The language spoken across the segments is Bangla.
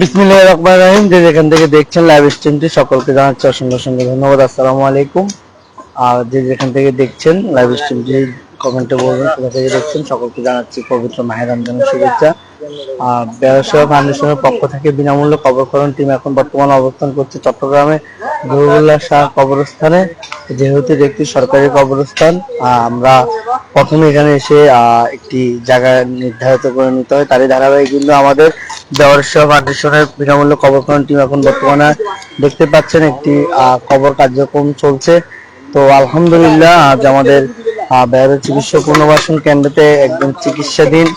বিসমিল্লাহির রহমানির রহিম। যে যেখান থেকে দেখছেন লাইভ স্ট্রিমটি সকলকে জানাচ্ছি অসংখ্য অসংখ্য ধন্যবাদ। আসসালামু আলাইকুম। আর যে যেখান থেকে দেখছেন লাইভ স্ট্রিমটি কমেন্টে বলবেন কোথা থেকে দেখছেন। সকলকে জানাচ্ছি পবিত্র মাহে রমজানের শুভেচ্ছা। ব্যবসায় ফাউন্ডেশনের পক্ষ থেকে বিনামূল্যে কবরখনন টিম এখন বর্তমানে অবস্থান করছে চট্টগ্রামে জহুরুল্লাহ শাহ কবরস্থানে। যেহেতু একটি সরকারি কবরস্থান, আমরা প্রথমে এখানে এসে একটি জায়গা নির্ধারিত করে নিতে হয়। তারই ধারাবাহিক কিন্তু আমাদের ব্যবসায় ফাউন্ডেশনের বিনামূল্যে কবরখনন টিম এখন বর্তমানে দেখতে পাচ্ছেন একটি কবর কার্যক্রম চলছে। তো আলহামদুলিল্লাহ আজ আমাদের ব্যয়ের চিকিৎসা পুনর্বাসন কেন্দ্রতে একজন চিকিৎসাধীন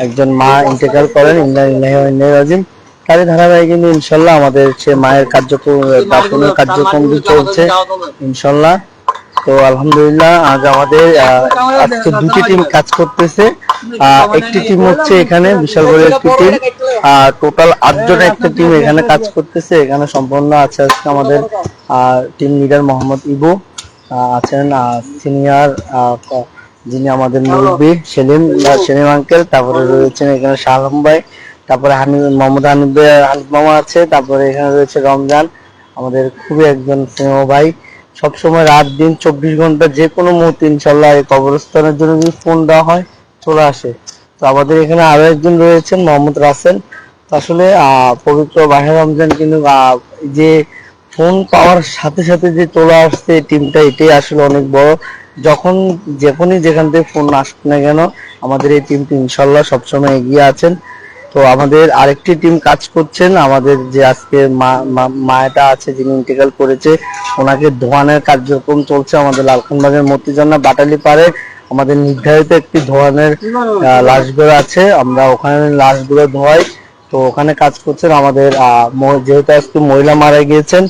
একজন মা ইন্তেকাল করেন, ইন্না লিল্লাহি ওয়া ইন্না ইলাইহি রাজিউন। তারই ধারাবাহিক কিন্তু ইনশাল্লাহ আমাদের সে মায়ের কার্যক্রম দাফনের কার্যক্রম চলছে ইনশাল্লাহ। তো আলহামদুলিল্লাহ আজ আমাদের আজকে দুটি টিম কাজ করতেছে। একটি টিম হচ্ছে এখানে বিশাল বড় একটি টিম, টোটাল 8 জনের একটা টিম এখানে কাজ করতেছে। এখানে সম্পূর্ণ আছে আজকে আমাদের টিম লিডার মোহাম্মদ ইবু আছেন, সিনিয়র যিনি আমাদের মুরব্বী সেলিম সেলিম আঙ্কেল, তারপরে রয়েছেন এখানে শাহ আলম ভাই, তারপরে মোহাম্মদ হানিফ মামা আছে, তারপরে এখানে রয়েছে রমজান আমাদের খুবই একজন স্নেহ ভাই। সবসময় রাত দিন 24 ঘন্টা যে কোনো মুহূর্তে ইনশাল্লাহ এই কবরস্থানের জন্য যদি ফোন দেওয়া হয় চলে আসে। তো আমাদের এখানে আরো একজন রয়েছেন মোহাম্মদ রাসেল। তো আসলে পবিত্র মাহে রমজান কিন্তু যে ফোন পাওয়ার সাথে সাথে যে চলে আসছে টিমটা, এটাই আসলে অনেক বড়। যখনই যেখান থেকে ফোন আসুক না কেন আমাদের এই টিমটি ইনশাল্লাহ সবসময় এগিয়ে আছেন। তো আমাদের আরেকটি টিম কাজ করছেন, আমাদের যে আজকে মায়াটা আছে যিনি ইন্তেকাল করেছে ওনাকে ধোয়ানোর কার্যক্রম চলছে আমাদের লালখানবাগের মতিঝর্ণা বাটালি পাড়ে। আমাদের নির্ধারিত একটি ধোয়ানোর লাশগুলো আছে, আমরা ওখানে লাশগুলো ধোয়াই। তো ওখানে কাজ করছেন আমাদের যেহেতু আজকে মহিলা মারা গিয়েছেন,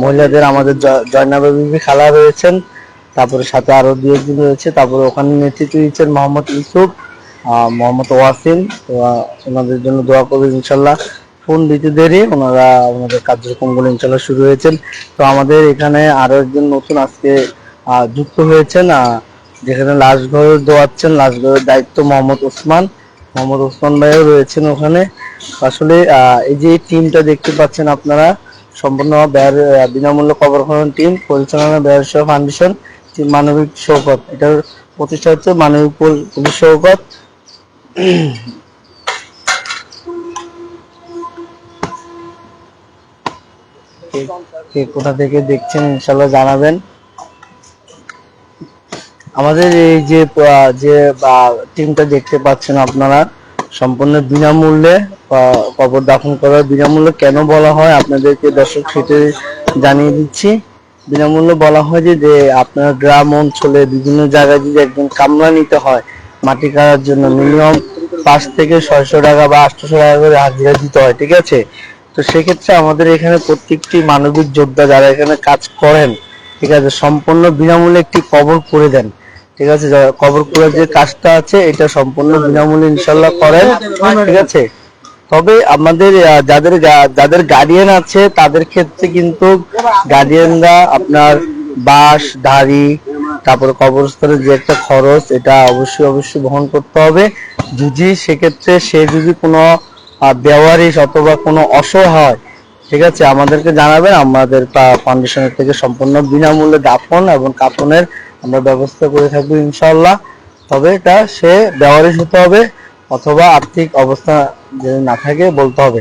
মহিলাদের আমাদের জয়নাবা বিবি খালা রয়েছেন, তারপরে সাথে আরো দু একজন রয়েছে। তারপরে ওখানে নেতৃত্ব দিচ্ছেন মোহাম্মদ ইউসুফ, মোহাম্মদ ওয়াসিম। তো ওনাদের জন্য দোয়া করবেন ইনশাল্লাহ। ফোন দিতে দেরি ওনারা ওনাদের কার্যক্রমগুলো ইনশাল্লাহ শুরু হয়েছেন। তো আমাদের এখানে আরো একজন নতুন আজকে যুক্ত হয়েছেন, যেখানে লাশ ঘর দোয়াচ্ছেন, লাশ ঘরের দায়িত্ব মোহাম্মদ ওসমান ভাইও রয়েছেন ওখানে। আসলে এই যে টিমটা দেখতে পাচ্ছেন আপনারা সম্পূর্ণ বিনামূল্য কবরখনন টিম পরিচালনা ব্যবসায় ফাউন্ডেশন মানবিক শৌকত, এটার প্রতিষ্ঠা হচ্ছে মানবিক পুলিশ শৌকত। কে কোথা থেকে দেখছেন ইনশাল্লাহ জানাবেন। আমাদের এই যে টিমটা দেখতে পাচ্ছেন আপনারা সম্পূর্ণ বিনামূল্যে কবর দাফন করার বিনামূল্যে কেন বলা হয় আপনাদেরকে দর্শক সেটা জানিয়ে দিচ্ছি। বিনামূল্যে বলা হয় যে আপনার গ্রাম অঞ্চলে বিভিন্ন জায়গায় যদি একজন কামলা নিতে হয় মাটি কাটার জন্য মিনিমাম 500 থেকে 600 টাকা বা 800 টাকা করে হাজিরা দিতে হয়, ঠিক আছে। তো সেক্ষেত্রে আমাদের এখানে প্রত্যেকটি মানবিক যোদ্ধা যারা এখানে কাজ করেন, ঠিক আছে, সম্পূর্ণ বিনামূল্যে একটি কবর করে দেন, ঠিক আছে। কবর করার যে কাজটা আছে এটা সম্পূর্ণ বিনামূল্যে ইনশাল্লাহ করেন, ঠিক আছে। তবে আমাদের যাদের গার্ডিয়ান আছে তাদের ক্ষেত্রে কিন্তু গার্ডিয়ানরা আপনার বাঁশ ধাড়ি তারপরে কবরস্থানের যে একটা খরচ এটা অবশ্যই বহন করতে হবে। যদি সেক্ষেত্রে সে যদি কোনো বেওয়ারিশ অথবা কোনো অসহায়, ঠিক আছে, আমাদেরকে জানাবেন। আমাদের ফাউন্ডেশনের থেকে সম্পূর্ণ বিনামূল্যে দাফন এবং কাফনের আমরা ব্যবস্থা করে থাকবো ইনশাল্লাহ। তবে এটা সে বেওয়ারিশ হতে হবে অথবা আর্থিক অবস্থা যদি না থাকে বলতে হবে।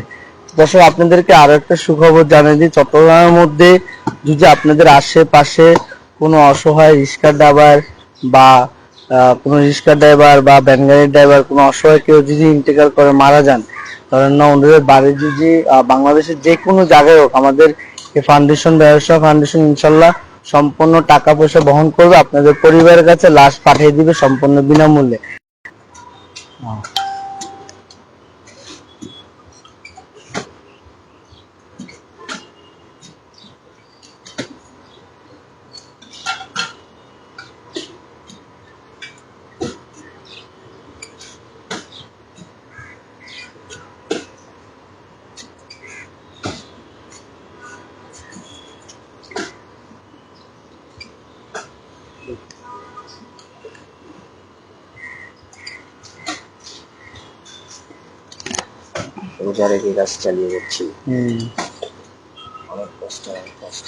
দর্শক আপনাদেরকে আরো একটা সুখবর জানিয়ে দিই, চট্টগ্রামের মধ্যে যদি আপনাদের আশেপাশে কোনো অসহায় রিক্সা ড্রাইভার বা ভ্যান গাড়ির ড্রাইভার কোনো অসহায় কেউ যদি ইন্তেকাল করে মারা যান, ধরেন না ওনাদের বাড়ি যদি বাংলাদেশের যে কোনো জায়গায় হোক, আমাদের এই ব্যবসা ফাউন্ডেশন ইনশাল্লাহ সম্পূর্ণ টাকা পয়সা বহন করবে, আপনাদের পরিবারের কাছে লাশ পাঠিয়ে দিবে সম্পূর্ণ বিনামূল্যে। রোজা রেখে কাজ চালিয়ে যাচ্ছি। অনেক কষ্ট, অনেক কষ্ট।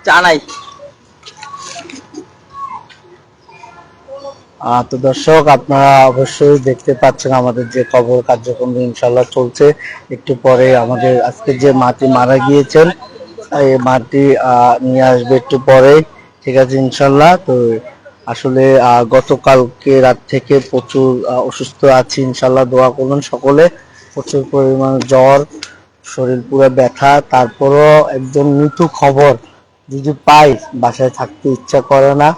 চা নাই। তো দর্শক, আপনারা অবশ্যই দেখতে পাচ্ছেন আমাদের যে কবর কার্যক্রম ইনশাল্লাহ চলছে। একটু পরে আমাদের আজকে যে মাটি মারা গিয়েছেন এই মাটি নিয়ে আসবে একটু পরে, ঠিক আছে ইনশাল্লাহ। তো আসলে গতকালকে রাত থেকে প্রচুর অসুস্থ আছি, ইনশাল্লাহ দোয়া করবেন সকলে। প্রচুর পরিমাণ জ্বর, শরীর পুরো ব্যথা, তারপরও একজন মৃত্যু খবর যদি পাই বাসায় থাকতে ইচ্ছা করে না।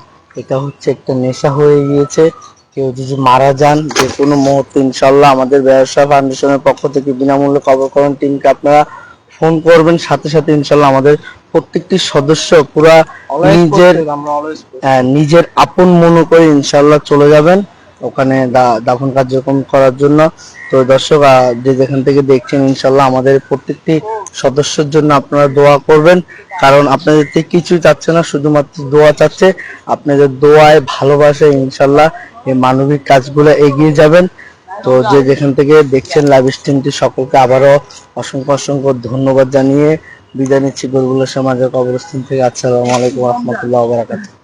এটা হচ্ছে একটা নেশা হয়ে গিয়েছে। কেউ যদি মারা যান যে কোনো মুহূর্তে ইনশাল্লাহ আমাদের ব্যবসা ফাউন্ডেশনের পক্ষ থেকে বিনামূল্যে কবরকরণ টিমকে আপনারা ফোন করবেন, সাথে সাথে ইনশাল্লাহ আমাদের প্রত্যেকটি সদস্য পুরা নিজের আপন মনে করে ইনশাল্লাহ চলে যাবেন ওখানে দাফন কার্যক্রম করার জন্য। তো দর্শক, যে যেখান থেকে দেখছেন ইনশাল্লাহ আমাদের প্রত্যেকটি সদস্যের জন্য আপনারা দোয়া করবেন, কারণ আপনাদের থেকে কিছুই চাচ্ছে না, শুধুমাত্র দোয়া চাচ্ছে। আপনাদের দোয়ায় ভালোবাসায় ইনশাল্লাহ এই মানবিক কাজগুলো এগিয়ে যাবেন। তো যে যেখান থেকে দেখছেন লাইভ স্ট্রিমটি, সকলকে আবারও অসংখ্য অসংখ্য ধন্যবাদ জানিয়ে বিদায় নিচ্ছি গরুগুলো সমাজের কবরস্থান থেকে। আসসালামু আলাইকুম ওয়া রাহমাতুল্লাহি ওয়া বারাকাতুহু।